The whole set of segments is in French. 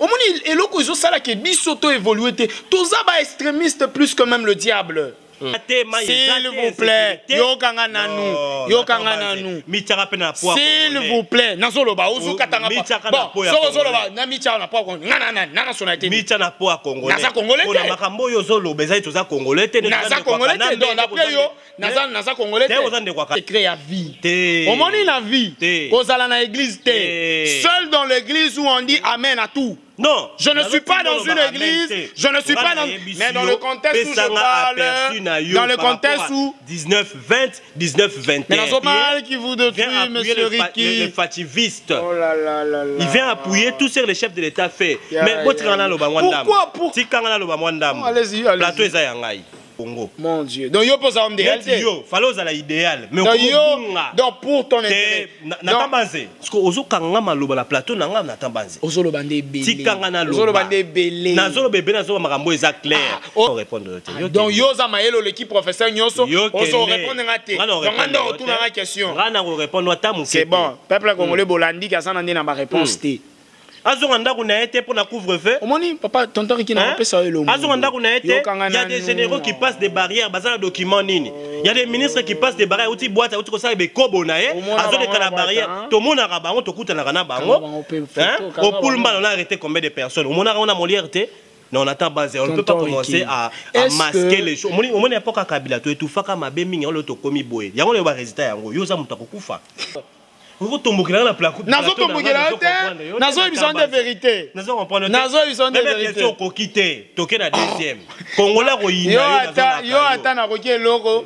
Au moins, et l'autre, ils ont ça là qui est bisoto évolué. Tous ça, extrémiste plus que même le diable. S'il vous plaît, yo kanga nanu, yo kanga nanu. S'il vous plaît, nazoloba, ozu katanga pa. Bon, zoloba, na micha na pa kongo. Nana nationalité. Micha na po congolais. Naza congolais. On a makambo yo zolo, bezai toza congolais. Naza congolais. Donc après yo, naza congolais. C'est créé à vie. Au moment où la vie, aux allons à l'église, seul dans l'église où on dit amen à tout. Non, je ne suis pas dans une église, je ne suis pas dans... Mais dans le contexte où je parle, dans le contexte où... 19-20, 19-21. Mais dans ce mal qui vous détruit, monsieur Ricky. Le fativiste. Oh là là là là. Il vient appuyer tout ce que le chef de l'État fait. Mais pourquoi? Allez-y, allez-y. Plateau est à Congo. Mon Dieu. Donc, yo pose un idéalité. Yo, fallait à l'idéal. Mais donc, pour ton intérêt. Natambanze. Parce que ozo kanga maloba la plateau nanga natambanze. Ozo lo bande belé. Tikanga na loba. Ozo lo bande belé. Nazo lo bébé nazo makambo eza clair. On répondre. Donc, yo za maelo l'équipe professeur Nyoso. Ozo répondre ngate. Donc, on retourne à la question. Rana répondre tamu. C'est bon. Peuple congolais bolandi ka ça nandi na ma réponse té. Azonganda kuna été pour la couvre-feu. Omoni papa tonton qui n'a pas ça le. Azonganda kuna été. Il y a des généraux qui passent des barrières, bazana document nini. Il y a des ministres qui passent des barrières, outi boîte, outi kosa be kobo na ye. Azo de la barrière. To mona rabango to kuta na kana bango. Au Pullman on a arrêté combien de personnes. Au mona on a molière. Non, on attend basé. On ne peut pas commencer à masquer les choses. Au moins époque à Kabila, tu es tout faka ma béming on le to komi boy. Ya on le va résultat yango. Yo za mutakufa. Nazo tombokela na plateau. Nazo tombokela te. Nazo besoin de vérité. Nazo comprendre. Nazo besoin de vérité. Question ko quitter. Toke na deuxième. Congolais ko yina yo ata na koki loko.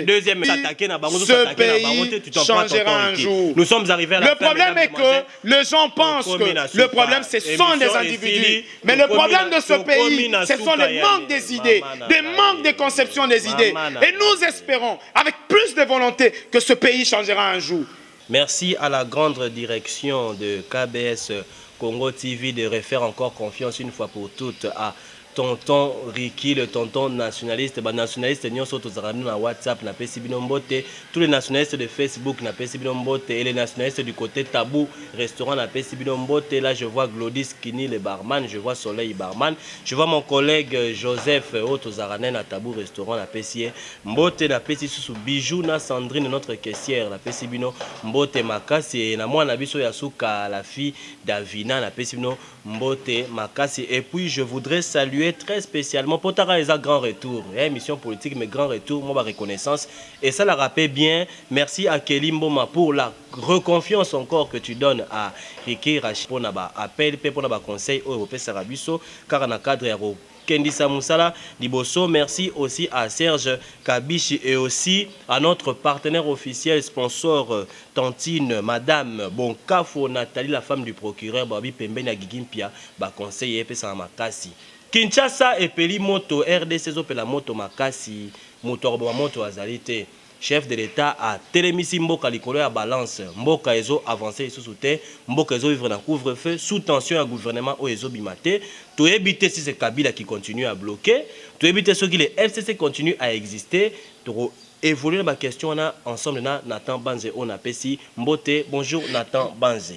Deuxième attaquer na bango attaquer na bango tu t'en changera un jour. Nous sommes arrivés à la fin. Le problème est que les gens pensent que le problème ce sont des individus. Mais le problème de ce pays, ce sont les manques des idées, des manques de conception des idées. Et nous espérons avec plus de volonté que ce pays changera un jour. Merci à la grande direction de KBS Congo TV de refaire encore confiance une fois pour toutes à tonton Ricky, le tonton nationaliste, nationaliste nyonso tozarani na WhatsApp na Pesibino Mbote, tous les nationalistes de Facebook na Pesibino Mbote et les nationalistes du côté Tabou restaurant na Pesibino Mbote. Là je vois Glodis Kini le barman, je vois Soleil barman, je vois mon collègue Joseph Otozarane na Tabou restaurant na Pessie Mbote na Pessi sous Bijou na Sandrine notre caissière na Pesibino Mbote Makasi et na moi na biso Yasuka la fille d'Avina na Pesibino Mbote Makasi. Et puis je voudrais saluer très spécialement pour ta grand retour, émission politique mais grand retour, moi ma reconnaissance et ça la rappelle bien. Merci à Kelly Mboma pour la reconfiance encore que tu donnes à Ricky Rachid pour naba appel pour naba conseil au Européen Sarabiso car na cadre ya Kendi Samoussala Liboso. Merci aussi à Serge Kabichi et aussi à notre partenaire officiel sponsor Tantine Madame Bonkafo Nathalie la femme du procureur Babi Pembe na Gigimpia ba conseiller pesa makasi Kinshasa et Peli Moto RDC Zopela Moto Makasi Moto Moto Azalite. Chef de l'État a télémisi Mboka likolo ya balance. Mboka ezo avancé sous soutien. Mboka ezo vivre dans couvre-feu sous tension à gouvernement o ezo bimate. To éviter si c'est Kabila qui continue à bloquer. To éviter ce que les FCC continuent à exister. To évoluer ma question on a ensemble na Nathan Banze on a Pessi Mbote. Bonjour Nathan Banze.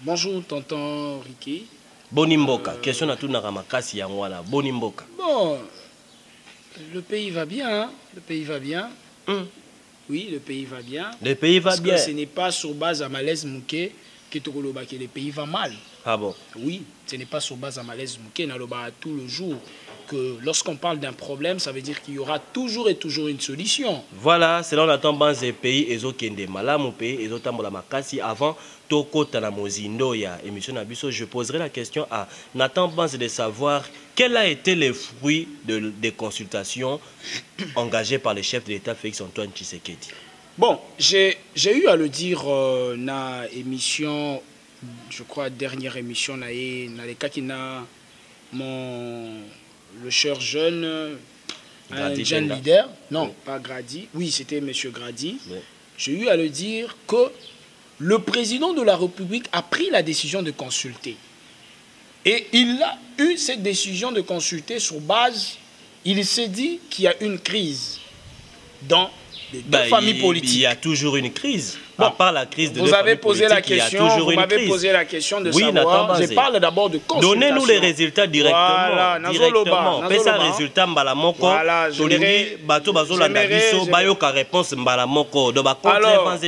Bonjour tonton Ricky. Bonimboka, question à tout Naramakasi Yangwala. Bonimboka. Bon, le pays va bien, hein? Le pays va bien. Oui, le pays va bien. Le pays va bien. Parce que ce n'est pas sur base à malaise mouké que le pays va mal. Ah bon? Oui, ce n'est pas sur base à malaise mouké, naloba tout le jour. Que lorsqu'on parle d'un problème, ça veut dire qu'il y aura toujours et toujours une solution. Voilà, selon la tendance des pays, ils ont kende malam au pays, ils ont tambola makasi avant toko tanamozindo ya émission Nabiso. Je poserai la question à Nathan Banze de savoir quel a été le fruit des consultations engagées par le chef de l'État Félix Antoine Tshisekedi. Bon, j'ai eu à le dire na émission, je crois dernière émission na les cas qui n'a le cher jeune, un jeune leader, non, pas Grady, oui, c'était M. Grady. Oui. J'ai eu à le dire que le président de la République a pris la décision de consulter. Et il a eu cette décision de consulter sur base, il s'est dit qu'il y a une crise dans deux familles politiques. Il y a toujours une crise. Bon, à part la crise de vous avez posé la question, vous m'avez posé la question de savoir. Je parle d'abord de consultation. Donnez-nous les résultats directement. Voilà, directement. Faites ça résultat mbalamoko. Voilà, j'aimerais. Alors,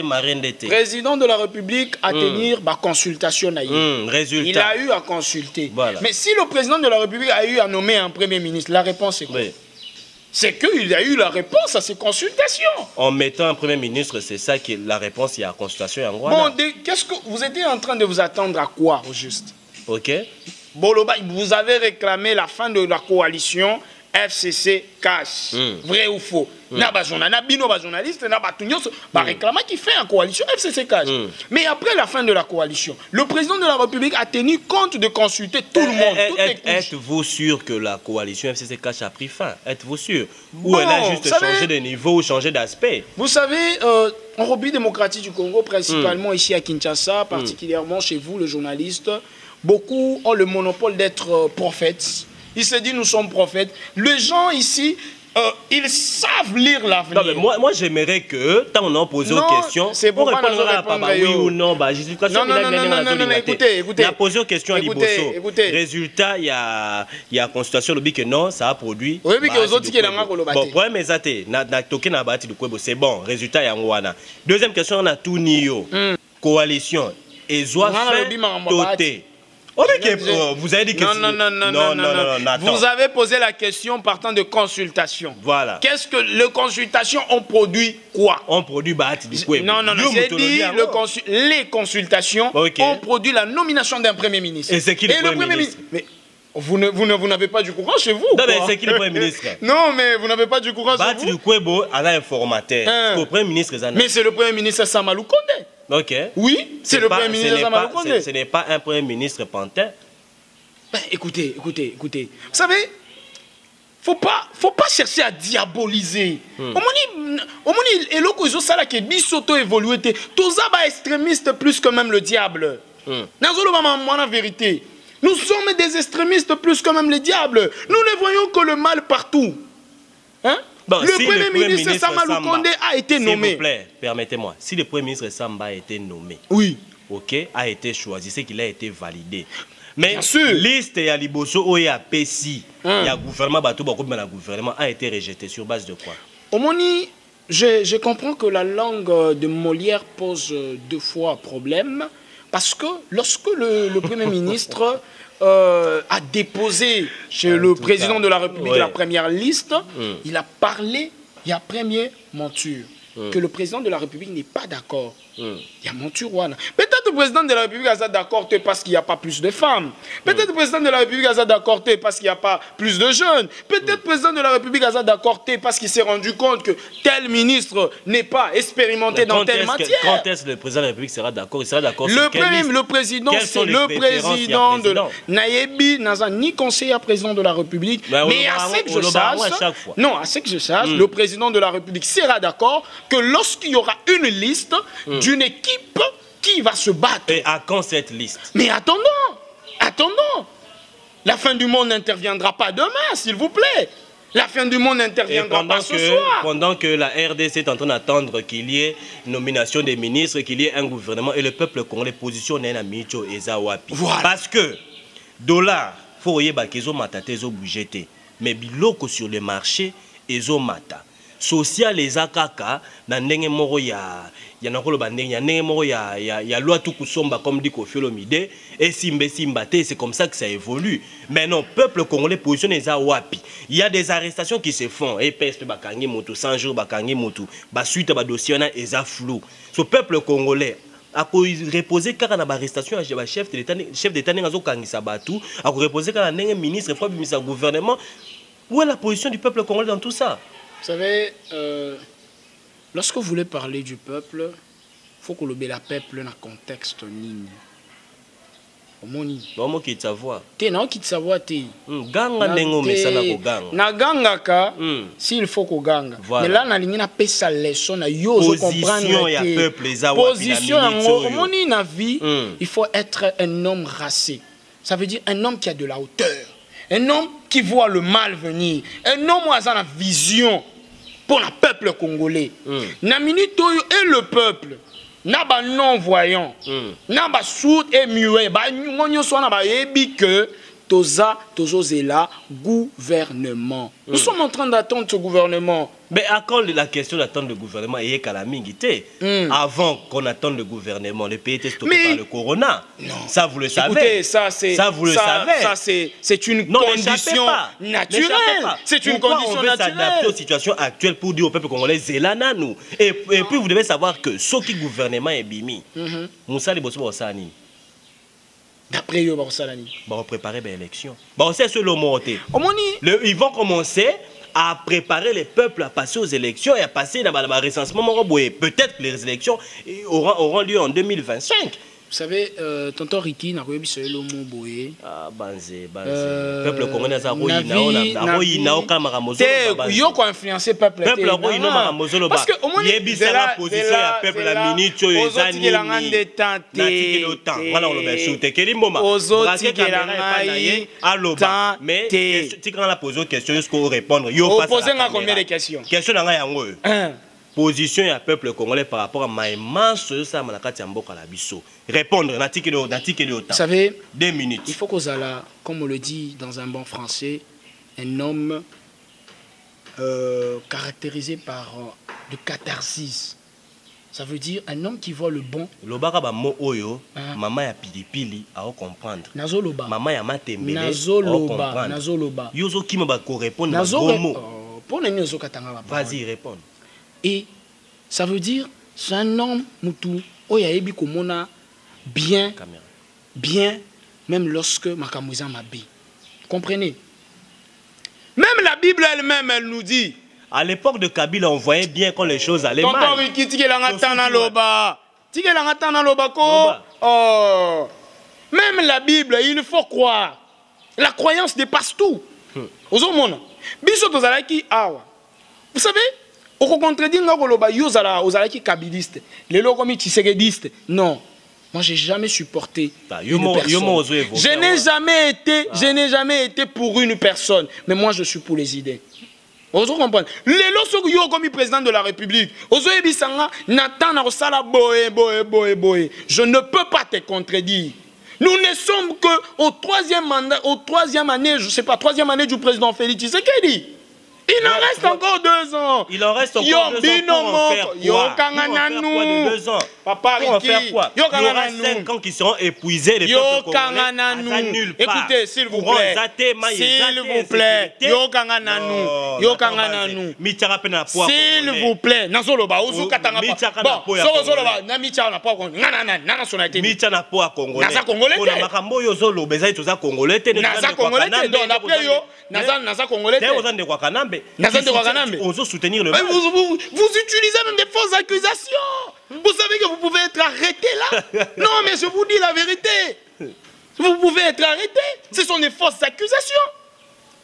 président de la République a tenir ma consultation. Il a eu à consulter. Voilà. Mais si le président de la République a eu à nommer un premier ministre, la réponse est quoi? C'est qu'il a eu la réponse à ces consultations. En mettant un premier ministre, c'est ça que la réponse, il y a consultation en Bon, qu'est-ce que vous étiez en train de vous attendre à quoi, au juste? Ok. Boloba, vous avez réclamé la fin de la coalition FCC Cash. Vrai ou faux? Na journaliste, na réclamé qui fait en coalition FCC Cash. Mais après la fin de la coalition, le président de la République a tenu compte de consulter tout le monde. Êtes-vous sûr que la coalition FCC Cash a pris fin? Êtes-vous sûr? Ou elle a juste changé de niveau ou changé d'aspect? Vous savez, en République démocratique du Congo, principalement ici à Kinshasa, particulièrement chez vous, le journaliste, beaucoup ont le monopole d'être prophètes. Il se dit nous sommes prophètes. Les gens ici, ils savent lire l'avenir. Moi j'aimerais que, tant on a posé aux questions, c'est pour répondre oui ou non, non, écoutez. On a posé aux questions à Liboso. Résultat, il y a consultation lobby que non, ça a produit. Oui, mais que aux autres qui l'ont bon, problème c'est bon, résultat, il y a un deuxième question, on a tout Nio. Coalition. Et Zoa fait vous avez dit que non. Vous avez posé la question partant de consultation. Voilà. Qu'est-ce que les consultations ont produit quoi? On produit Non, j'ai dit les consultations ont produit la nomination d'un premier ministre. Et c'est qui le premier ministre? Mais vous n'avez pas du courant chez vous. Non, mais c'est qui le premier ministre? Non, mais vous n'avez pas du courant chez vous. Bati Kwebo, elle a informateur. Le premier ministre. Mais c'est le premier ministre Samalou Kondé. Ok. Oui, c'est le premier ministre Samalou Kondé. Ce n'est pas un premier ministre pantin. Ben, écoutez. Vous savez, faut pas chercher à diaboliser. Au moins, et l'autre chose, ça là qui bisoto évolué, tous ça extrémistes plus que même le diable. La vérité. Nous sommes des extrémistes plus que même le diable. Nous ne voyons que le mal partout. Hein? Bon, le premier ministre Samalou Kondé a été nommé. S'il vous plaît, permettez-moi. Si le premier ministre Samba a été nommé, ok, a été choisi, c'est qu'il a été validé. Mais liste et Liboso et à PSI, il y a gouvernement, gouvernement a été rejeté sur base de quoi? Omoni, je comprends que la langue de Molière pose deux fois problème. Parce que lorsque le Premier ministre a déposé chez le président de la République la première liste, il a parlé, il y a première monture, que le président de la République n'est pas d'accord. Il y a monture. Peut-être le président de la République a d'accord parce qu'il n'y a pas plus de femmes. Peut-être le président de la République a d'accord parce qu'il n'y a pas plus de jeunes. Peut-être le président de la République a d'accord parce qu'il s'est rendu compte que tel ministre n'est pas expérimenté dans telle matière. Quand est-ce que le président de la République sera d'accord? Il sera d'accord sur quelle liste? Le président, c'est le président de Nayebi, ni conseiller à président de la République. Mais à ce que je sache, le président de la République sera d'accord que lorsqu'il y aura une liste d'une équipe qui va se battre. Et à quand cette liste? Mais attendons. La fin du monde n'interviendra pas demain, s'il vous plaît. La fin du monde n'interviendra pas ce soir. Pendant que la RDC est en train d'attendre qu'il y ait nomination des ministres, qu'il y ait un gouvernement, et le peuple congolais positionné à Micho et Zawapi. Voilà. Parce que dollar, il faut y avoir mata tezo budgété. Mais biloko sur le marché, ezo mata. Social les akaka na ndenge moko ya nakolo bandenge ya ndenge moko ya loi tout kusomba comme dit Koffi Olomide et simba te, c'est comme ça que ça évolue. Mais non, peuple congolais positionne les wapi. Il y a des arrestations qui se font et peste bakangi moto 100 jours bakangi moto ba suite ba dossier na eza flou. Ce peuple congolais a reposer car na arrestation à chef d'état ngazo kangisa batu a reposer car na ndenge ministre fois bimisa gouvernement. Où est la position du peuple congolais dans tout ça? Vous savez, lorsque vous voulez parler du peuple, il faut que le peuple dans le contexte nini. Comment quitte sa voix? T'es non quitte sa voix t'es. Ganga nengo mesala ko ganga. Na ganga ka, s'il faut ko ganga. Mais là na lingi na pesa leçon na yo je comprendre que position en moni na vie, il faut être un homme racé. Ça veut dire un homme qui a de la hauteur. Un homme qui voit le mal venir. Un homme qui a la vision. pour le peuple congolais. Na minute et le peuple, na ba non-voyant, na ba sourd et muet, ba ngonyo so na ba yebi que Tozozela gouvernement. Nous sommes en train d'attendre ce gouvernement. Mais à quand la question d'attendre le gouvernement et calamité avant qu'on attende le gouvernement, le pays était stoppé par le corona. Non. Ça vous le savez. Écoutez, ça c'est une condition naturelle. C'est une condition naturelle. S'adapter aux situations actuelles pour dire au peuple congolais Zelana nous. Et puis vous devez savoir que ce qui gouvernement est bimi. Moussa Liboso Osani. D'après eux, on va préparer l'élection. C'est sur le monté. Ils vont commencer à préparer les peuples à passer aux élections et à passer dans le recensement. Peut-être que les élections auront lieu en 2025. Vous savez, tonton Ricky n'a pas eu le mot boé. Ah, banzé. Peuple congolais a influencé peuple. Parce que au moins il y a la position à peuple la minute les années. Voilà on le met quel moment. Mais tu quand la poser question jusqu'au répondre. Vous posez combien de questions? Question dans un position et à peuple congolais par rapport à Maïman, ça manakati amboka la biso. Répondre, vous savez, 2 minutes. Il faut qu'aux ala, comme on le dit dans un bon français, un homme caractérisé par de catharsis. Ça veut dire un homme qui voit le bon. Lobaka ba mo oyo, maman ya pilipili a comprendre. Nazoloba. Maman ya matembele. Nazoloba. Nazoloba. Yozo qui m'a répondre na gomo. Pour les nous katanga. Vas-y répondre. Et ça veut dire, c'est un homme moutou, oyaebi komona bien, même lorsque Makamouza m'a bé. Comprenez? Même la Bible elle-même, elle nous dit. À l'époque de Kabila, on voyait bien quand les choses allaient mal. Même la Bible, il faut croire. La croyance dépasse tout. Vous savez? Au contraire, non, moi j'ai jamais supporté une personne. Je n'ai jamais été pour une personne, mais moi je suis pour les idées. Vous comprenez? Les lorsque yo comme président de la République, je ne peux pas te contredire. Nous ne sommes que au troisième année, je sais pas, troisième année du président Félix Tshisekedi. Il en reste encore 2 ans. Il en reste encore 2 ans pour en faire quoi de 2 ans? Papa pour en faire quoi? Il y aura 5 ans qui seront épuisés. Les peuples congolais nulle part. Écoutez, s'il vous plaît. S'il vous plaît. S'il vous plaît. Nazoloba, ozu katanga pa. Bon, Zoloba, na micha na pa congolais. Na nationalité. Micha na pa congolais. Naza congolais. Pour la makambo yo zoloba, ezali toza congolais te. Naza congolais te. Donc après yo, naza congolais te. On soutenir le vous utilisez même des fausses accusations. Vous savez que vous pouvez être arrêté là. Non, mais je vous dis la vérité. Vous pouvez être arrêté. Ce sont des fausses accusations.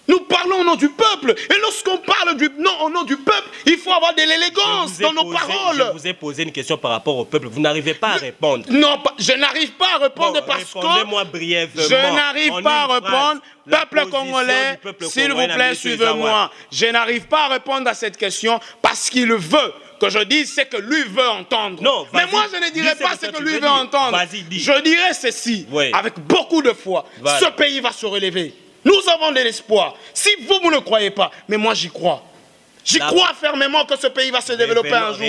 Nous parlons au nom du peuple. Et lorsqu'on parle au nom du peuple, il faut avoir de l'élégance dans nos paroles. Je vous ai posé une question par rapport au peuple. Vous n'arrivez pas à répondre. Non, je n'arrive pas à répondre parce que... Répondez-moi brièvement. Je n'arrive pas à répondre. Peuple congolais, s'il vous plaît, suivez-moi. Je n'arrive pas à répondre à cette question parce qu'il veut que je dise ce que lui veut entendre. Non, mais moi, je ne dirai pas ce que lui veut entendre. Je dirai ceci, avec beaucoup de foi. Ce pays va se relever. Nous avons de l'espoir. Si vous ne croyez pas, mais moi j'y crois. J'y crois fermement que ce pays va se développer un jour.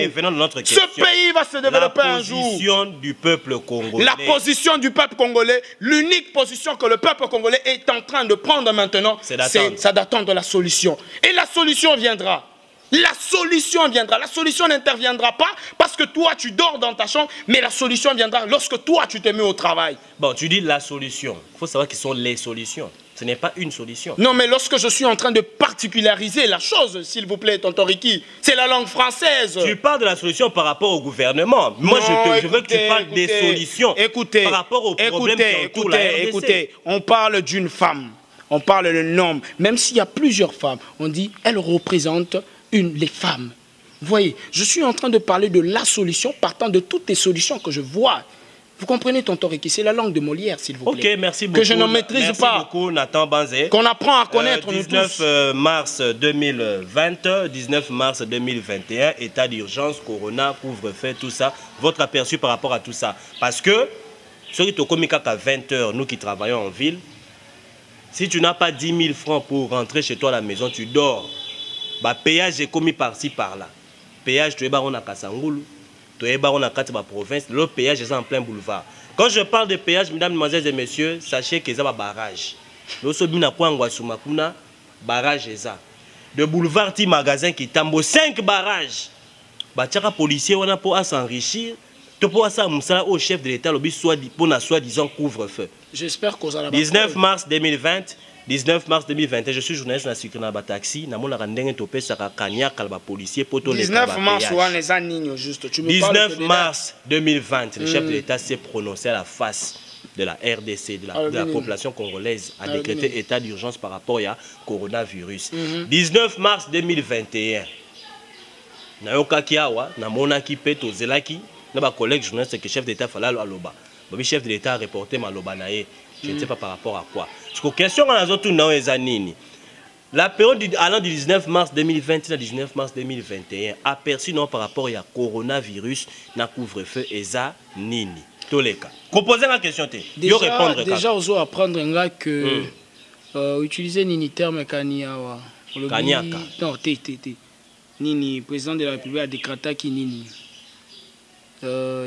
Ce pays va se développer un jour. La position du peuple congolais. La position du peuple congolais, l'unique position que le peuple congolais est en train de prendre maintenant, c'est d'attendre la solution. Et la solution viendra. La solution viendra. La solution n'interviendra pas parce que toi tu dors dans ta chambre, mais la solution viendra lorsque toi tu te mets au travail. Bon, tu dis la solution. Il faut savoir quelles sont les solutions. Ce n'est pas une solution. Non, mais lorsque je suis en train de particulariser la chose, s'il vous plaît, tonton Ricky, c'est la langue française. Tu parles de la solution par rapport au gouvernement. Moi, je veux que tu parles des solutions par rapport aux problèmes qui entourent la RDC. Écoutez, on parle d'une femme, on parle d'un homme. Même s'il y a plusieurs femmes, on dit elles représentent les femmes. Vous voyez, je suis en train de parler de la solution partant de toutes les solutions que je vois Vous comprenez, tonton Ricky, c'est la langue de Molière, s'il vous plaît. Ok, merci beaucoup. Que je ne maîtrise pas. Merci beaucoup, Nathan Banzé. Qu'on apprend à connaître, 19 mars 2020, 19 mars 2021, état d'urgence, corona, couvre-feu, tout ça. Votre aperçu par rapport à tout ça. Parce que, sur Itokomika à 20 h, nous qui travaillons en ville, si tu n'as pas 10 000 francs pour rentrer chez toi à la maison, tu dors. Bah, péage est commis par-ci, par-là. Péage, tu es baron à Kassangoulou. Tu es baron à Kataba province. Le péage est en plein boulevard. Quand je parle de péage, mesdames, mesdemoiselles et messieurs, sachez qu'il y a un barrage. Lorsque vous avez barrage est ça. De boulevard, petit magasin qui tambo 5 barrages. Bah, tu as un policier pour s'enrichir. Tu peux ça au chef de l'État pour la soi-disant couvre-feu. J'espère qu'on a 19 mars 2020. 19 mars 2021, je suis journaliste dans le taxi. 19 mars 2020, le chef de l'État s'est prononcé à la face de la RDC, de la population congolaise, a décrété état d'urgence par rapport à coronavirus. 19 mars 2021, na collègue journaliste que chef d'État fallait aloba. Le chef de l'État a reporté maloba naé. Je ne sais pas par rapport à quoi. Parce que question à la période allant du 19 mars 2020 à 19 mars 2021 aperçu non par rapport à coronavirus na couvre-feu eza nini. Toleka. Composez la question te. Déjà ozo apprendre nga que utiliser nini terme kaniawa. Kaniaka. Non, Nini, président de la République a décrété qui nini.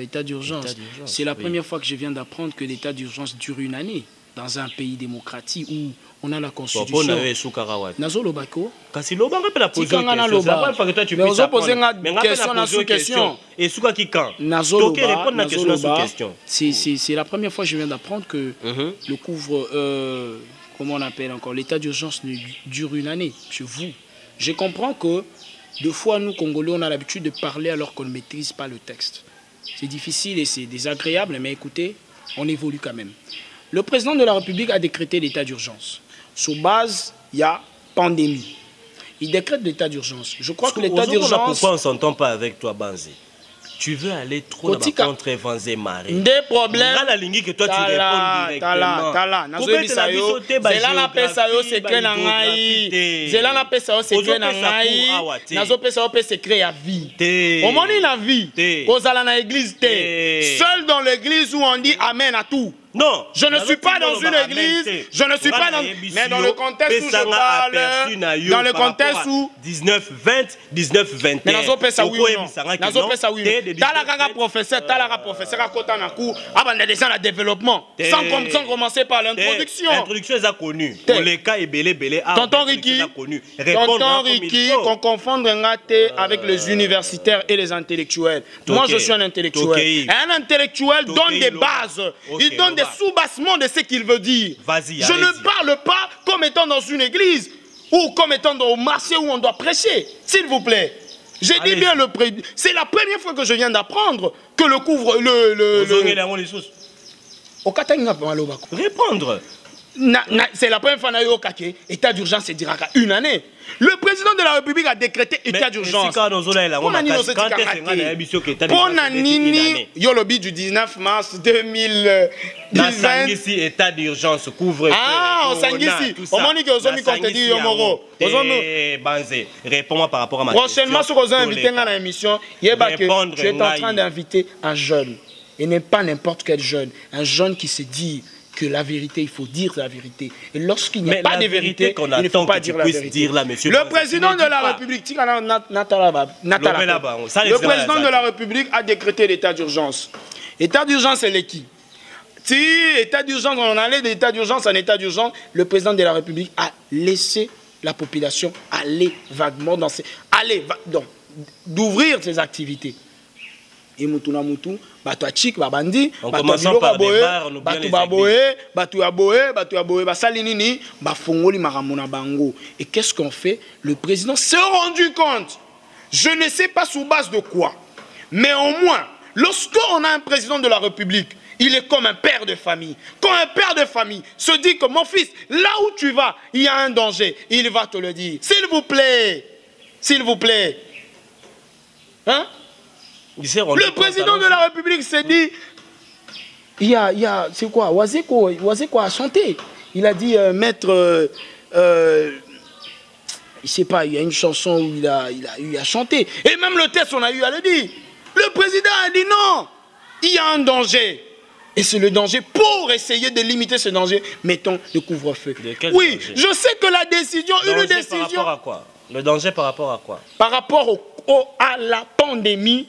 État d'urgence. C'est la première fois que je viens d'apprendre que l'état d'urgence dure une année dans un pays démocratique où on a la constitution. Nazo Lobako. Kasi Loba rappelle la position. Mais on a posé une question sous question. Et sous qui quand? Nazo Loba. C'est la première fois que je viens d'apprendre que le couvre, comment on appelle encore, l'état d'urgence dure une année. Chez vous. Je comprends que deux fois nous Congolais on a l'habitude de parler alors qu'on ne maîtrise pas le texte. C'est difficile et c'est désagréable, mais écoutez, on évolue quand même. Le président de la République a décrété l'état d'urgence. Sous base, il y a pandémie. Il décrète l'état d'urgence. Je crois que l'état d'urgence... Pourquoi on ne s'entend pas avec toi, Banzé? Tu veux aller trop contre Vanzé Marie. Des problèmes. La ligne que toi tu réponds directement. Tala. Zela na pesa yo secret na ngai. Zela na pesa yo secret na ngai. Nazo pesa yo secret ya vie. Au moment la vie. Ozala na église te. Seul dans l'église où on dit amen à tout. Non, je ne suis pas dans une église, je ne suis pas dans... Mais dans le contexte où je parle, dans le contexte où... 19, 20, 19, 21. Mais nazo pesa oui ou non? Nazo pesa oui ou non? Talaka professeur, à côté na cour, abandonne déjà le développement. Sans commencer par l'introduction. L'introduction est connue. Pour les cas et belé. Tonton Ricky, qu'on confonde avec les universitaires et les intellectuels. Moi, je suis un intellectuel. Un intellectuel donne des bases. Il donne des sous-bassements de ce qu'il veut dire. Je ne parle pas comme étant dans une église ou comme étant au marché où on doit prêcher. S'il vous plaît. J'ai dit bien le président. C'est la première fois que je viens d'apprendre que le couvre... Répondre. C'est la première fois que l'état d'urgence se dira une année. Le président de la République a décrété état d'urgence. Pour Nanini, Yolobi du 19 mars 2020. État d'urgence couvre. Ah, on s'angisi. On m'a dit que vous avez contredit Yomoro. Réponds-moi par rapport à ma question. Prochainement, si vous avez invité dans l'émission, tu es en train d'inviter un jeune. Et n'est pas n'importe quel jeune. Un jeune qui se dit que la vérité, il faut dire la vérité. Et lorsqu'il n'y a pas de vérité, il ne faut pas dire la vérité. Le président de la République, le président de la République a décrété l'état d'urgence. L'état d'urgence, c'est qui? Si l'état d'urgence, on allait de l'état d'urgence en état d'urgence, le président de la République a laissé la population aller vaguement dans ses... d'ouvrir ses activités. Et Mutuna Mutu, Batuachik, Babandi, Basalinini, Bafongoli Maramona Bango. Et qu'est-ce qu'on fait? Le président s'est rendu compte. Je ne sais pas sous base de quoi. Mais au moins, lorsqu'on a un président de la République, il est comme un père de famille. Quand un père de famille se dit que mon fils, là où tu vas, il y a un danger, il va te le dire. S'il vous plaît. S'il vous plaît. Hein? Le président de la République s'est dit, il y a c'est quoi, Wazeko a chanté. Il a dit maître, il sait pas, il y a une chanson où il a eu à chanter. Et même le texte, on a eu à le dire. Le président a dit non, il y a un danger. Et c'est le danger. Pour essayer de limiter ce danger, mettons le couvre-feu. Oui, danger? Je sais que la décision, une décision... Par rapport à quoi? Le danger par rapport à quoi? Par rapport à la pandémie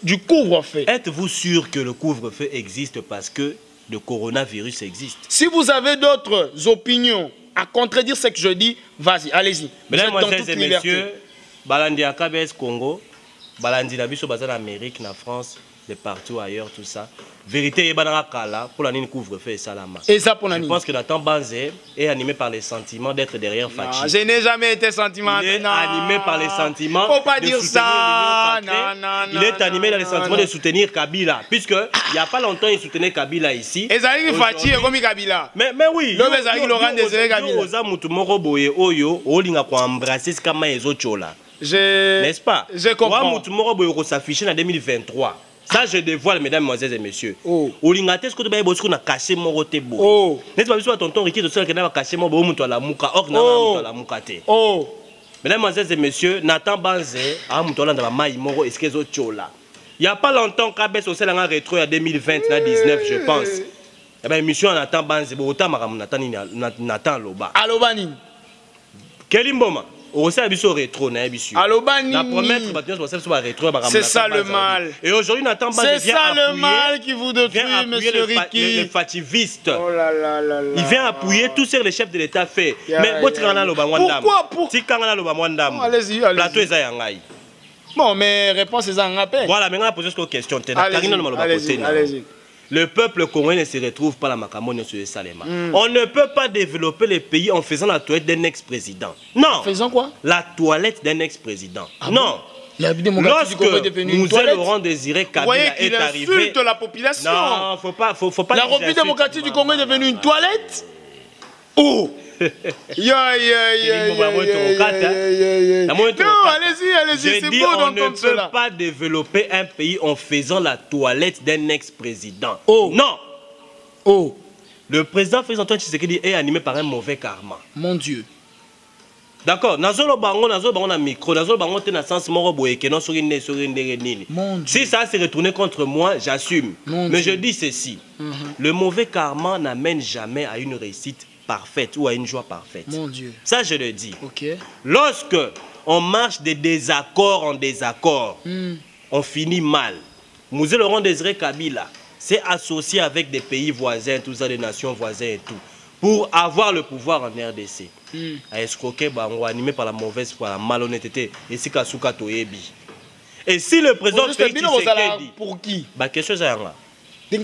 du couvre-feu. Êtes-vous sûr que le couvre-feu existe parce que le coronavirus existe? Si vous avez d'autres opinions à contredire ce que je dis, vas-y, allez-y. Mesdames et messieurs, Balandi à KBS Congo, Balandi la biso bazar Amérique, na France, de partout ailleurs, tout ça. Vérité et Banakala pour l'année couvre-feu et Salama. Et ça pour l'année. Je pense que Nathan Banzé est animé par les sentiments d'être derrière Fachi. Je n'ai jamais été sentimental. Il est animé par les sentiments. Faut pas dire ça. Il est animé dans les sentiments de soutenir Kabila. Puisque il n'y a pas longtemps, il soutenait Kabila ici. Et ça dit Fachi est comme Kabila. Mais oui. Le Bezaki Laurent Désiré Kabila. N'est-ce pas? Je comprends. S'afficher en 2023. Ça, je dévoile, mesdames, mesdemoiselles et messieurs. Olingate, ce que tu as qu'on a caché mon roté beau. N'est-ce pas, monsieur, tonton Ricky, de ceux qui ont caché mon beau, à la mouka, or, n'a la moukate. Mesdames, mesdemoiselles et messieurs, Nathan Banzé, à Moutola, dans la maille, moro, est-ce qu'ils ont tchola? Il n'y a pas longtemps, KBS au Sénat rétro en 2020, 2019, je pense. Eh bien, mission Nathan Banzé, autant Nathan Loba. Alobani. Kélimboma. La c'est ça le mal. Et aujourd'hui, Nathan Banzé c'est ça le mal qui vous détruit, monsieur Ricky. Les fativistes. Oh là là là là. Il vient appuyer tout ce que le chef de l'État fait. Mais pourquoi? Allez-y, allez-y. Bon, mais réponse est en appel. Voilà, maintenant, on pose une question. Allez-y. Le peuple congolais ne se retrouve pas la Makamone sur le Salema. On ne peut pas développer le pays en faisant la toilette d'un ex-président. Non. En faisant quoi? La toilette d'un ex-président. Non. Lorsque Moussel Laurent Désiré Kabila est arrivé... insulte la population. Non, faut pas la République démocratique du Congo est devenue une toilette. Oh. Non, allez-y, c'est beau d'entendre cela. On ne peut pas développer un pays en faisant la toilette d'un ex-président. Non. Le président Félix Antoine Tshisekedi est animé par un mauvais karma. Mon Dieu. D'accord, nazolo bango na micro, nazolo bango te na sens moro boye que non sur une nini. Si ça s'est retourné contre moi, j'assume. Mais je dis ceci. Le mauvais karma n'amène jamais à une réussite parfaite ou à une joie parfaite. Mon Dieu. Ça, je le dis. Lorsque on marche de désaccord en désaccord, on finit mal. Moussel Laurent Désiré Kabila s'est associé avec des pays voisins, tout ça, des nations voisines et tout, pour avoir le pouvoir en RDC. À escroquer, animé par la mauvaise foi, la malhonnêteté, et si Kasuka Toyebi. Et si le président Tshisekedi pour qui? Quelque chose à là. On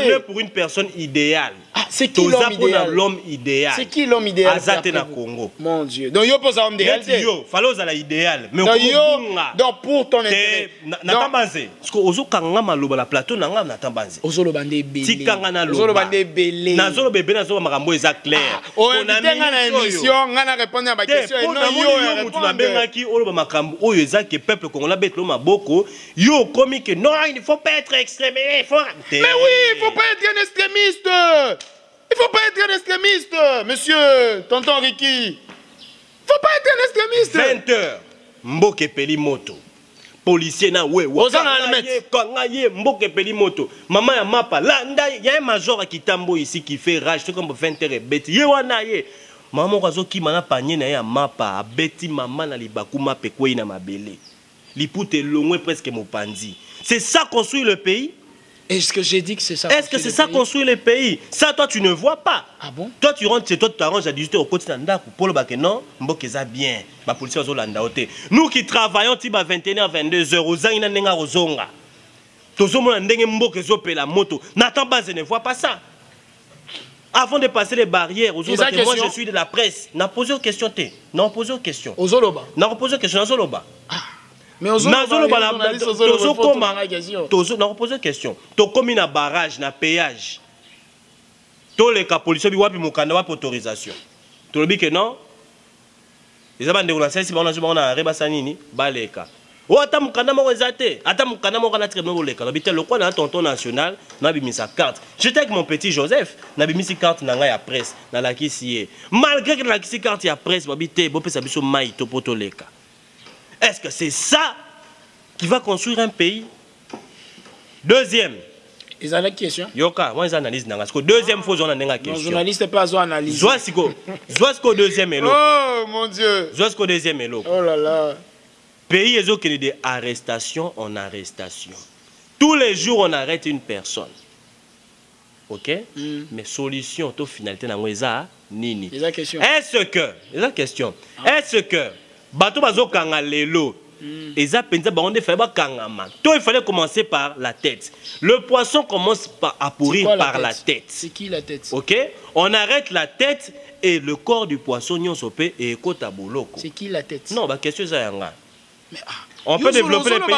est pour une personne idéale. C'est qui l'homme idéal? C'est qui l'homme idéal? Azate na Congo. Mon Dieu. Donc, yo pose l'homme idéal. Fallait à l'idéal. Mais donc, pour ton intérêt. Nathan Banzé. Parce que Ozo Kangama Loba la plateau Nanga Nathan Banzé. Ozo le bandé belé. Tikangana Loba. Ozo le bandé belé. Nazo le bébé Nazo Marambo est clair. On a une émission. On a répondu à ma question. Yo que peuple congolais bête l'homme à beaucoup. Yo comme que non, il ne faut pas être extrémiste. Mais oui, il ne faut pas être un extrémiste. Il ne faut pas être un extrémiste, monsieur tonton Ricky. Il ne faut pas être un extrémiste. 20 h, Mboke Peli Moto. Policier na we. Mboke Peli Moto. Maman ya mapa. Là, il y a un major à Kitambo ici qui fait rage. C'est comme 20 h et bête. Yewana ye. Maman Kazo qui mana panier na ya mapa. Beti maman na libakuma pekwe na mabele. Lipute loin presque mopandi. C'est ça construire le pays? Est-ce que j'ai dit que c'est ça? Est-ce que c'est ça construire le pays? Ça, toi, tu ne vois pas. Ah bon? Toi, tu rentres chez toi, tu t'arranges à 18h au quotidien. Pour le bac, non, Mbokeza bien. La police va zolanda. Nous qui travaillons, tu vas 21h, 22h, aux Zangina Nenga Rozonga. Tozomona Ndenge Mbokeza la moto. Nathan Banzé ne voit pas ça. Avant de passer les barrières, moi je suis de la presse. N'a posé aux questions. Non, posé aux questions. Aux Zoloba. Non, posé aux questions. Zoloba. Mais on a posé une question. Tu as commis un barrage, un péage. Tu as les policiers qui ont autorisation. Tu as dit que non. Les gens qui ont dit que O ata mukanda moko ezate, ata mukanda moko na tribunal oleka. Na bité lokwa na tonton national, na bimisa carte. J'étais avec mon petit Joseph, na bimisi carte na nga ya presse, na la kisi. Malgré que na la kisi carte ya presse, babité bo pesa biso mai to poto leka. Est-ce que c'est ça qui va construire un pays? Deuxième. Ils ont la question. Yoka, moi ils analysent dans la deuxième fois on a une question. Non, journaliste pas zo analyse. Zoasko deuxième élo. Oh mon Dieu. Zoasko deuxième élo. Oh là là. Pays est qui de arrestation en arrestation. Tous les jours on arrête une personne. OK? Mais solution to finalité na ngweza nini? Ils ont question. Est-ce que la question. Est-ce que bato bazo kanga lelo il fallait commencer par la tête. Le poisson commence à pourrir par la tête. C'est qui la tête? Ok? On arrête la tête et le corps du poisson et c'est qui la tête? Non, question ça. Mais on peut développer les pays.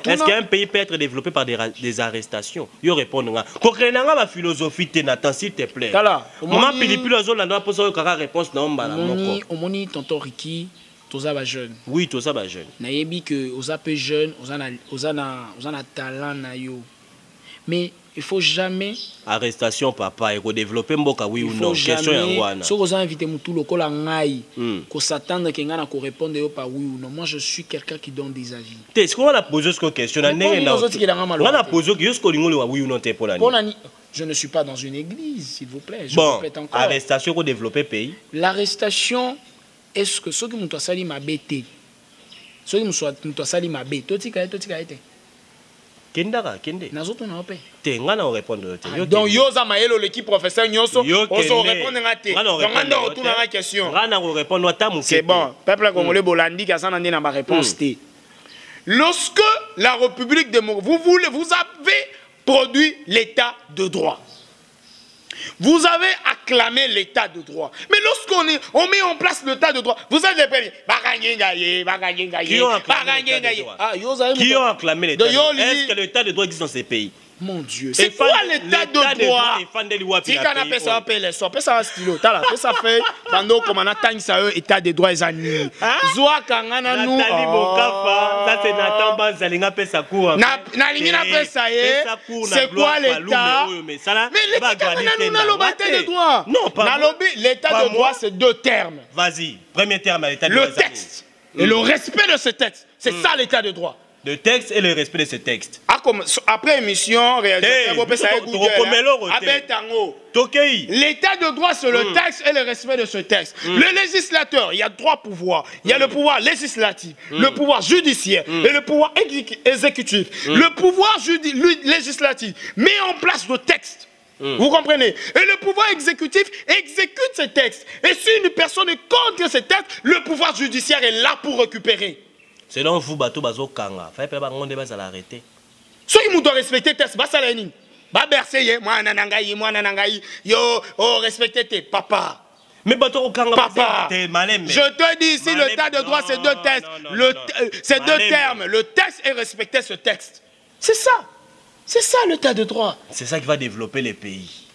Est-ce qu'un pays peut être développé par des arrestations? Il répond non. Ma philosophie s'il te plaît. Maman Pilipili azolanda posa kaka réponse na mbala moko. Omoni tonton Ricky toza ba jeune. Oui, toza ba jeune. Na yebi que oza peu jeune, oza na talent na yo. Mais il faut jamais arrestation papa et développer mboka oui ou non question ya ngwana. Si vous invitez mutu lokola ngai ko s'attendre que ngana ko répondre yo par oui ou non. Moi je suis quelqu'un qui donne des avis. Est-ce qu'on a posé ce question na ndenge na. On a posé jusqu'au lingolo wa oui ou non te pour la. Je ne suis pas dans une église, s'il vous plaît. Je bon, répète encore. Arrestation pour développer pays. L'arrestation, est-ce que ceux qui m'ont sali ma bête, ceux qui m'ont sali ma bête, tout tika été. Kendara, kende. Nazoto na opé. Te ngana on répondre te. Donc yoza maelo l'équipe professeur nyonso, on se répondre ngate. Donc ngana retourner la question. Ngana on répondre tamu. C'est bon. Peuple congolais bolandi ka sana ndé na ma réponse té. Lorsque la République démocratique vous avez produit l'état de droit. Vous avez acclamé l'état de droit. Mais lorsqu'on met en place l'état de droit, vous avez les qui ont acclamé l'état de droit? Est-ce que l'état de droit existe dans ces pays? Mon Dieu. C'est quoi l'état de droit? Si on appelle ça un stylo. Ça fait pendant qu'on a atteint ça état de droit examiné. Zoa kangana nous. Nathalie Bokafa, ça c'est Nathan Banzalinga pesa cour. Na lingina pesa c'est quoi l'état? Mais l'état de droit. Non, pas. L'état de droit c'est deux termes. Vas-y, premier terme à l'état de droit. Le texte et le respect de ce texte. C'est ça l'état de droit. Le texte et le respect de ce texte. Après émission, réalisateur, l'état de droit, c'est le texte et le respect de ce texte. Le législateur, il y a trois pouvoirs. Il y a le pouvoir législatif, le pouvoir judiciaire et le pouvoir exécutif. Le pouvoir législatif met en place le texte. Vous comprenez? Et le pouvoir exécutif exécute ces textes. Et si une personne est contre ces textes, le pouvoir judiciaire est là pour récupérer. Selon vous, bateau bazo kanga, fallait pas qu'on débat à l'arrêter. Ceux qui doivent respecter test, bah ça l'ennemi. Bah bercer, moi nanangaï, yo, oh respectez tes papa. Mais bateau kanga, papa. Je te dis ici le tas de droit, c'est deux textes, c'est deux termes. Le texte est respecter ce texte. C'est ça le tas de droit. C'est ça qui va développer les pays.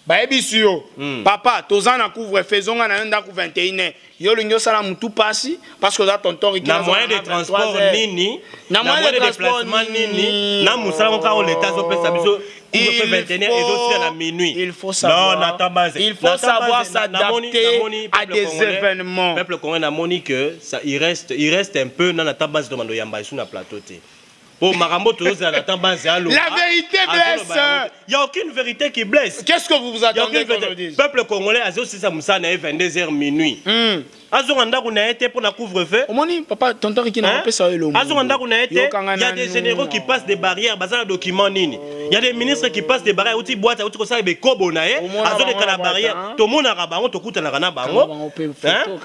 Bah ebisio, papa, tozana couvre faisons na nda ku 21. Yo lingo sala mutu passi parce que là tonton Ricky na moyen de transport nini, na moyen de déplacement nini, na musala on ka l'état so pesa biso couvre 21 et aussi à la minuit. Il faut savoir. Il faut savoir s'adapter à des événements. Peuple congolais na moni que ça il reste un peu dans la tabase de mando yamba sur na plateau té. Oh, Marambo, la vérité blesse. Il n'y a aucune vérité qui blesse. Qu'est-ce que vous vous attendez qu'on le dise? Le peuple congolais a aussi ça 22h minuit. Azonganda qu'on a été pour la couvre-feu. Papa, tonton Ricky n'a pas ça. Il y a des généraux qui passent des barrières, bazar document nini. Il y a des ministres qui passent des barrières, outil boîte, outil comme ça, des kobonae, azo de la barrière. Tout le monde a rabango, tout coûte na rana bango.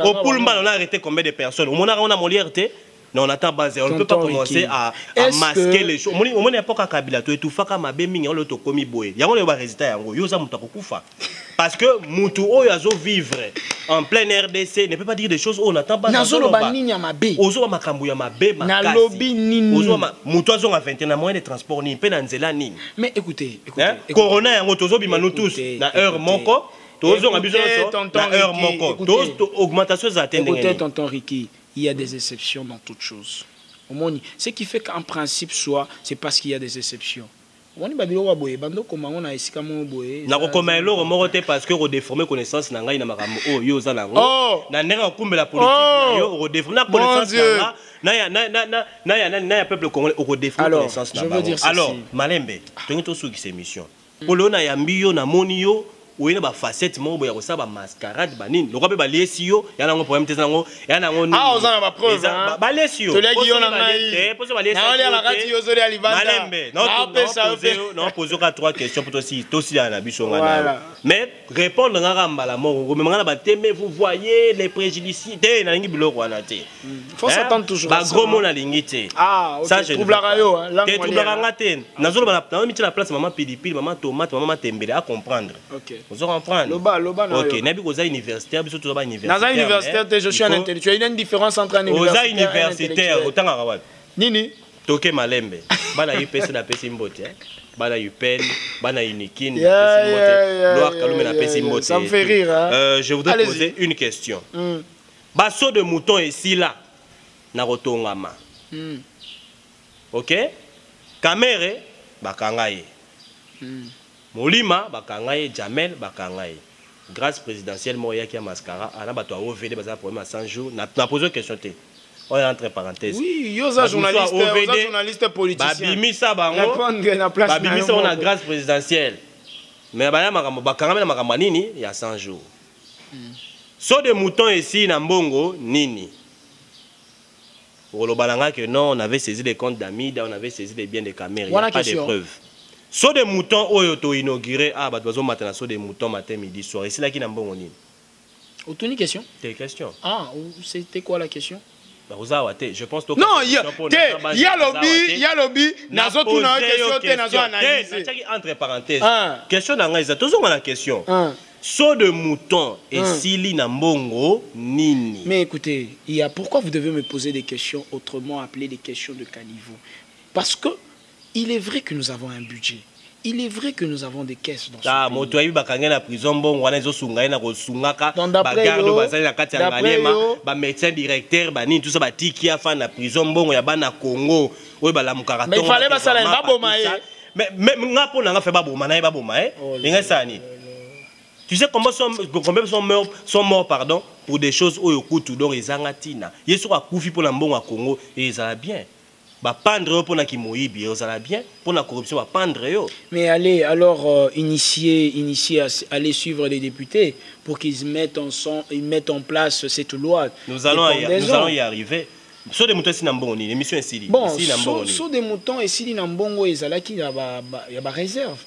Au Pullman, on a arrêté combien de personnes? Au monde a molière. Non, on attend basé. On ne peut pas commencer à masquer les choses. On n'est pas qu'à Kabila. Tu es tout fait comme Abemi, on l'auto commis boé. Il y a un résultat. Parce que Moutou Oyazo vivre en plein RDC ne peut pas dire des choses où on attend pas. Nazolo banini ya mabe. Ozo makambu ya mabe makasi. Na lobby nini. Ozo Moutou azo a 21 moyen de transport ni pe na nzela nini. Mais écoutez. Corona ya ngoto zo bima nous tous na heure moko. Écoutez, tonton Ricky, il y a des exceptions dans toutes choses. Ce qui fait qu'en principe, soit, c'est parce qu'il y a des exceptions. On est babilo wa boye bando koma on a esika mo boye na ko koma eloro moko te parce que ro déformer connaissance na ngai na makambo o yo za nango na ndenge okumbela politique na yo ro déformer na connaissance na ya peuple congolais ro déformer connaissance na bango. Alors Malembe tongi to suki ces missions polo na yambi yo na moni yo oyena ba facette mo boya ko sa ba mascarade ba nini lokwa pe ba lesi yo ya nango problème te nango ya nango ni oza na ba preuve ba lesi yo to legi yo na ngai poso ba lesi na ole makati yo zoli alibanda Malembe non poser ka trois questions pour toi si na biso ngana mais répondre ngaka mbala moko ko memanga ba teme vous voyez les préjudices te na ngi biloko wana te faut s'attendre toujours ba gros mot na lingi te ça je troublera yo là te troublera ngate na zolo ba na mi la place maman pilipili maman tomate maman tembele à comprendre. Vous comprenez? Ok, nabi koza universitaire, biso toza ba universitaire. Naza universitaire, je suis un intellectuel. Il y a une différence entre un universitaire et un universitaire. Otanga kawapi? Nini? Toke Malembe. Bana UPS na pesi mbote. Bana UPEN, bana Unikin, Loire Kalume na pesi mbote. Ça me fait rire. Je voudrais poser une question. Basso de mouton ici là. Na rotongama. Ok? Kamere bakangaye. Molima bakangaye Jamel bakangaye grâce présidentielle moya qui a mascara ana bato OVD baza problème à 100 jours na poser une question té on est entre parenthèses oui yoza journaliste politicien babimisa bango babimisa on a grâce présidentielle mais baya makambo bakanga na makambo nini il y a 100 jours so de mouton ici na mbongo nini Rolobalanga que non on avait saisi les comptes d'Amida on avait saisi les biens de Cameroun il n'y a pas de preuves. So de moutons oyo inauguré bah bazo matin so de moutons matin midi soir ici là qui n'a bon nini. Autour question. T'es question. Ah, c'était quoi la question? Bah je pense que non, il y a lobby, nazo tout na question te nazo analyser. Entre parenthèses. Question na ngaiza toujours la question. So de mouton et sili na mbongo nini. Mais écoutez, il y a pourquoi vous devez me poser des questions autrement appelées des questions de caniveau? Parce que il est vrai que nous avons un budget. Il est vrai que nous avons des caisses dans ce pays. Moto ayi bakanga na prison bon wana zo sunga na ko sungaka ba garde bazali na kati ya ngalema ba médecin directeur ba nini tout ça ba tiki afa na prison bon ya bana Congo oyo ba la mukarato. Mais il fallait ba sala ba boma mais ngapo na nga fait ba boma na ba boma ngasani. Tu sais combien sont morts pardon pour des choses oyo kutu donc ezangatina. Yesu akufi pour la mbongo à Congo et ça bien. Pendre pour na kimoyibi ça va bien pour la corruption va pendre yo. Mais allez alors initier aller suivre les députés pour qu'ils mettent en place cette loi. Nous allons y arriver. So des moutons ici nambongo ni émission ici. Bon, so des moutons ici nambongo ezalaki ya ba réserve.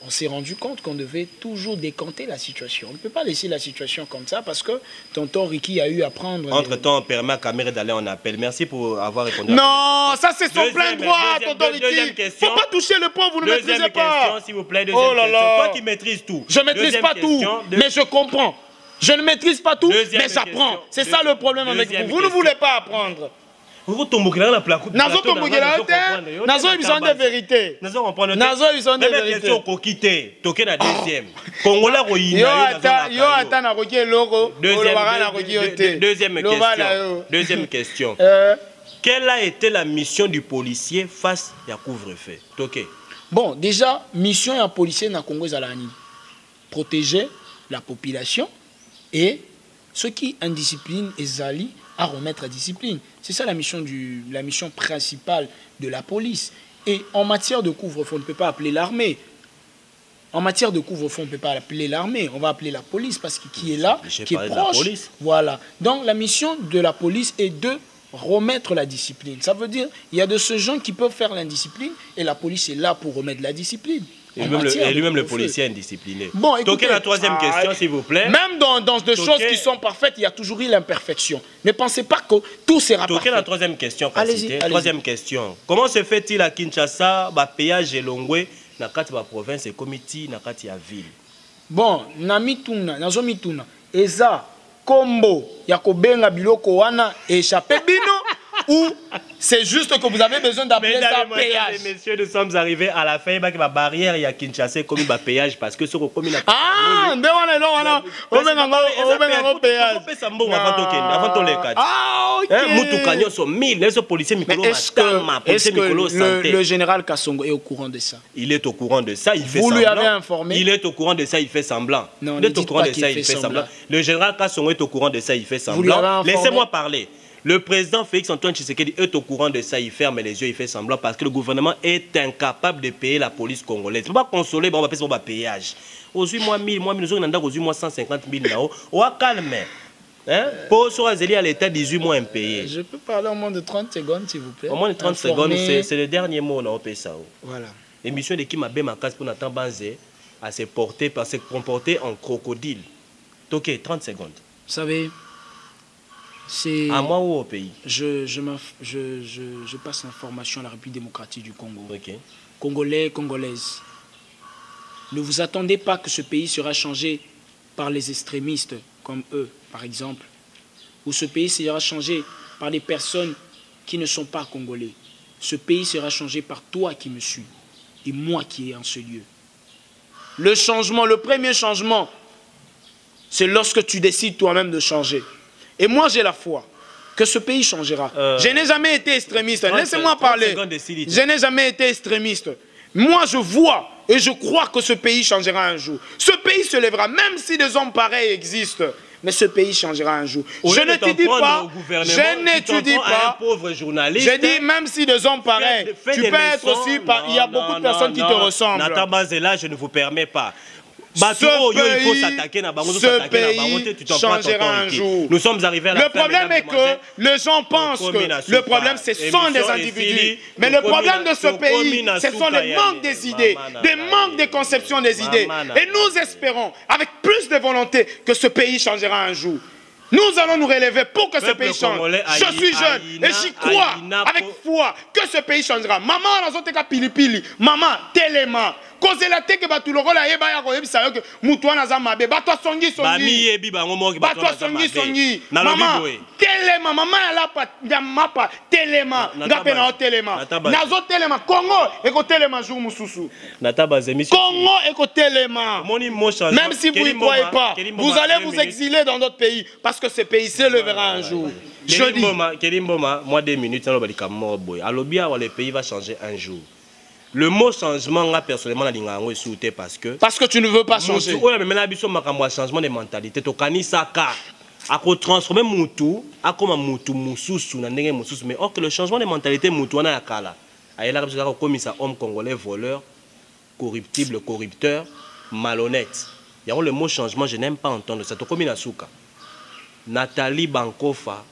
On s'est rendu compte qu'on devait toujours décanter la situation. On ne peut pas laisser la situation comme ça parce que tonton Ricky a eu à prendre... Entre-temps, on permet à Caméra d'aller en appel. Merci pour avoir répondu. Non, ça c'est son plein droit, tonton Ricky. Il ne faut pas toucher le pauvre, vous ne maîtrisez pas. Deuxième question, s'il vous plaît. Deuxième question. Toi qui maîtrises tout. Je ne maîtrise pas tout, mais je comprends. Je ne maîtrise pas tout, mais j'apprends. C'est ça le problème avec vous. Vous ne voulez pas apprendre. Nazo tombokela te, nazo besoin de vérité. Nazo besoin de vérité. Toke na deuxième. Congolais royina yo ata na roki eloko, olobaka na roki yote. Deuxième question. Quelle a été la mission du policier face à couvre-feu? Toke. Bon, déjà mission ya policier na Congo ezalani protéger la population et ceux qui indiscipline ezali à remettre à discipline. C'est ça la mission principale de la police. Et en matière de couvre-feu, on ne peut pas appeler l'armée. En matière de couvre-feu, on ne peut pas appeler l'armée. On va appeler la police parce que qui est là, qui est proche. Voilà. Donc la mission de la police est de remettre la discipline. Ça veut dire il y a de ces gens qui peuvent faire l'indiscipline et la police est là pour remettre la discipline. Et lui-même le policier indiscipliné. Bon, écoutez, la troisième question, s'il vous plaît. Même dans des choses qui sont parfaites, il y a toujours eu l'imperfection. Ne pensez pas que tout sera parfait. La troisième question. Allez-y. Troisième question. Comment se fait-il à Kinshasa, péage et Longwe, na kati ba province et comité, na kati ya ville? Bon, na mituna, nazo mituna. Eza kombo ya kobenga biloko wana échappé bino ou c'est juste que vous avez besoin d'appeler ça péage? Messieurs, nous sommes arrivés à la fin. Il y a une barrière, il y a Kinshasa comme un péage parce que ce qu'on a. Ah, on est-ce que le général Kassongo est au courant de ça? Il est au courant de ça, il fait semblant. Vous lui avez informé? Il est au courant de ça, il fait semblant. Non, il est au courant de ça, il fait semblant. Le général Kassongo est au courant de ça, il fait semblant. Laissez-moi parler. Le président Félix-Antoine Tshisekedi est au courant de ça, il ferme les yeux, il fait semblant parce que le gouvernement est incapable de payer la police congolaise. Il ne peut pas consoler, on va payer son péage. Aujourd'hui, moi, 1000, moi, nous avons 150 000 on va calmer. Pour à l'état 18 mois impayé. Je peux parler au moins de 30 secondes, s'il vous plaît. Au moins de 30 secondes, c'est le dernier mot, on a ça. Voilà. L'émission de qui m'a bien ma casse pour Nathan Banzé à se porter, à se comporter en crocodile. Ok, 30 secondes. Vous savez, c'est... À moi ou au pays? Je passe l'information à la République démocratique du Congo. Okay. Congolais, Congolaises, ne vous attendez pas que ce pays sera changé par les extrémistes comme eux, par exemple, ou ce pays sera changé par des personnes qui ne sont pas congolais. Ce pays sera changé par toi qui me suis et moi qui est en ce lieu. Le changement, le premier changement, c'est lorsque tu décides toi-même de changer. Et moi, j'ai la foi que ce pays changera. Je n'ai jamais été extrémiste. Laissez-moi parler. Je n'ai jamais été extrémiste. Moi, je vois et je crois que ce pays changera un jour. Ce pays se lèvera, même si des hommes pareils existent. Mais ce pays changera un jour. Je ne t'étudie pas. Je n'étudie pas. J'ai dit, même si des hommes pareils, tu peux être aussi... Il y a beaucoup de personnes qui te ressemblent. Nathan Banzé, je ne vous permets pas. Ce pays changera un jour. Nous sommes arrivés à la fin. Le problème est que les gens pensent que le problème, ce sont des individus. Mais le problème de ce pays, ce sont les manques des idées, des manques de conception des idées. Et nous espérons, avec plus de volonté, que ce pays changera un jour. Nous allons nous relever pour que ce pays change. Je suis jeune et j'y crois avec foi que ce pays changera. Maman, on a pilipili. Maman, téléma. Cause la teke ba tuloko la yeba ya ko yebisa yo ke mutu wana za mabe ba to songi songi ba mi yebi ba ngomo ki ba to songi songi mama telema mama ya la pa ya mapa telema ngape na telema nazo telema Congo eko telema jour mususu nataba émission Congo eko telema même si vous y croyez pas vous allez vous exiler dans d'autres pays parce que ce pays se lèvera un jour. Je dis Kelimboma moi 2 minutes na balika mo boy alobia le pays va changer un jour. Le mot changement, là, personnellement, parce que tu ne veux pas changer. Oui, mais maintenant, il changement de mentalité. Tu as transformer Moutou, comme Moutou, Moussous, mais or que le changement de mentalité, Moutou, on a Kala. Il y a un homme congolais, voleur, corruptible, corrupteur, malhonnête. Il y a le mot changement, je n'aime pas entendre ça. Tu as Souka. Nathalie Bankofa,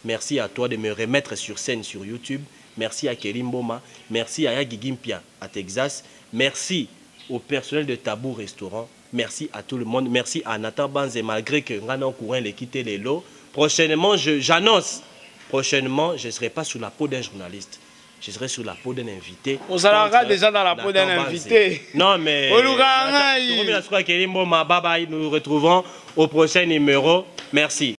merci à toi de me remettre sur scène sur YouTube. Merci à Kelimboma, merci à Yagigimpia à Texas, merci au personnel de Tabou Restaurant, merci à tout le monde, merci à Nathan Banzé, malgré que Ngana Courant l'ait quitté les lots. Prochainement, j'annonce, prochainement, je ne serai pas sous la peau d'un journaliste, je serai sous la peau d'un invité. On sera déjà dans la peau d'un invité. Non, mais... Nous nous retrouvons au prochain numéro. Merci.